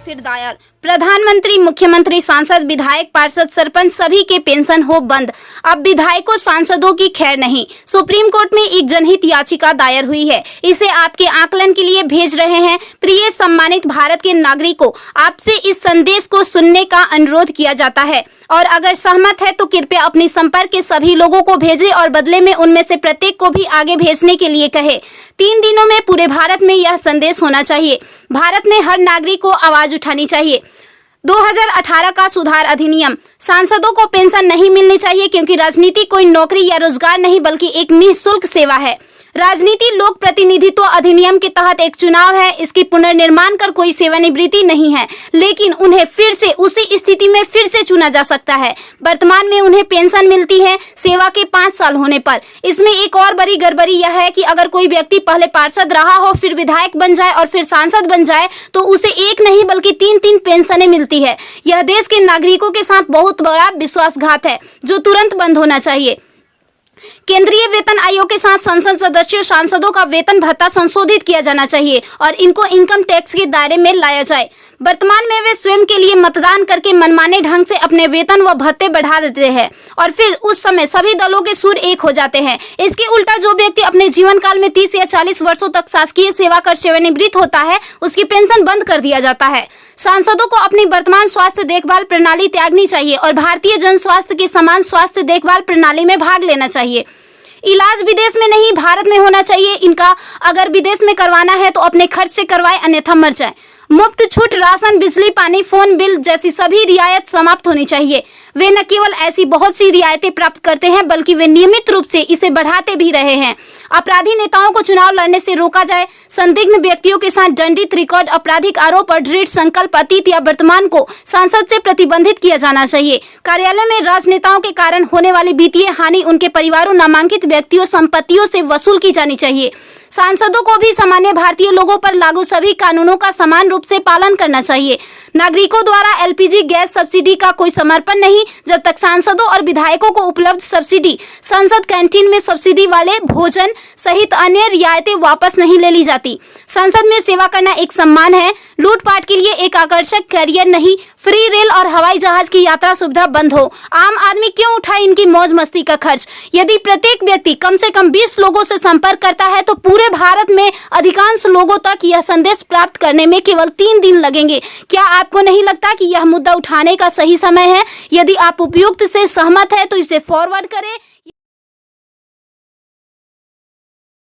फिर दायर। प्रधानमंत्री, मुख्यमंत्री, सांसद, विधायक, पार्षद, सरपंच सभी के पेंशन हो बंद। अब विधायकों, सांसदों की खैर नहीं। सुप्रीम कोर्ट में एक जनहित याचिका दायर हुई है। इसे आपके आकलन के लिए भेज रहे हैं। प्रिय सम्मानित भारत के नागरिकों, आपसे इस संदेश को सुनने का अनुरोध किया जाता है और अगर सहमत है तो कृपया अपने संपर्क के सभी लोगों को भेजें और बदले में उनमें से प्रत्येक को भी आगे भेजने के लिए कहे। 3 दिनों में पूरे भारत में यह संदेश होना चाहिए। भारत में हर नागरिक को आवाज उठानी चाहिए। 2018 का सुधार अधिनियम। सांसदों को पेंशन नहीं मिलनी चाहिए क्योंकि राजनीति कोई नौकरी या रोजगार नहीं बल्कि एक निःशुल्क सेवा है। राजनीति लोक प्रतिनिधित्व अधिनियम के तहत एक चुनाव है। इसकी पुनर्निर्माण कर कोई सेवानिवृत्ति नहीं है, लेकिन उन्हें फिर से उसी स्थिति में फिर से चुना जा सकता है। वर्तमान में उन्हें पेंशन मिलती है सेवा के 5 साल होने पर। इसमें एक और बड़ी गड़बड़ी यह है कि अगर कोई व्यक्ति पहले पार्षद रहा हो, फिर विधायक बन जाए और फिर सांसद बन जाए तो उसे एक नहीं बल्कि 3-3 पेंशनें मिलती है। यह देश के नागरिकों के साथ बहुत बड़ा विश्वासघात है जो तुरंत बंद होना चाहिए। केंद्रीय वेतन आयोग के साथ संसद सदस्यों, सांसदों का वेतन भत्ता संशोधित किया जाना चाहिए और इनको इनकम टैक्स के दायरे में लाया जाए। वर्तमान में वे स्वयं के लिए मतदान करके मनमाने ढंग से अपने वेतन व भत्ते बढ़ा देते हैं और फिर उस समय सभी दलों के सुर एक हो जाते हैं। इसके उल्टा जो व्यक्ति अपने जीवन काल में 30 या 40 वर्षों तक शासकीय सेवा कर सेवानिवृत्त होता है, उसकी पेंशन बंद कर दिया जाता है। सांसदों को अपनी वर्तमान स्वास्थ्य देखभाल प्रणाली त्यागनी चाहिए और भारतीय जन स्वास्थ्य के समान स्वास्थ्य देखभाल प्रणाली में भाग लेना चाहिए। इलाज विदेश में नहीं, भारत में होना चाहिए। इनका अगर विदेश में करवाना है तो अपने खर्च से करवाए, अन्यथा मर जाए। मुफ्त छूट राशन, बिजली, पानी, फोन बिल जैसी सभी रियायत समाप्त होनी चाहिए। वे न केवल ऐसी बहुत सी रियायतें प्राप्त करते हैं बल्कि वे नियमित रूप से इसे बढ़ाते भी रहे हैं। अपराधी नेताओं को चुनाव लड़ने से रोका जाए। संदिग्ध व्यक्तियों के साथ दंडित रिकॉर्ड, आपराधिक आरोप और दृढ़ संकल्प अतीत या वर्तमान को संसद से प्रतिबंधित किया जाना चाहिए। कार्यालय में राजनेताओं के कारण होने वाली वित्तीय हानि उनके परिवारों, नामांकित व्यक्तियों, संपत्तियों से वसूल की जानी चाहिए। सांसदों को भी सामान्य भारतीय लोगों पर लागू सभी कानूनों का समान रूप से पालन करना चाहिए। नागरिकों द्वारा एलपीजी गैस सब्सिडी का कोई समर्पण नहीं जब तक सांसदों और विधायकों को उपलब्ध सब्सिडी, संसद कैंटीन में सब्सिडी वाले भोजन सहित अन्य रियायतें वापस नहीं ले ली जाती। संसद में सेवा करना एक सम्मान है, लूटपाट के लिए एक आकर्षक करियर नहीं। फ्री रेल और हवाई जहाज की यात्रा सुविधा बंद हो। आम आदमी क्यों उठाए इनकी मौज मस्ती का खर्च? यदि प्रत्येक व्यक्ति कम से कम 20 लोगों से संपर्क करता है तो पूरे भारत में अधिकांश लोगों तक यह संदेश प्राप्त करने में केवल 3 दिन लगेंगे। क्या आपको नहीं लगता कि यह मुद्दा उठाने का सही समय है? यदि आप उपयुक्त से सहमत है तो इसे फॉरवर्ड करें।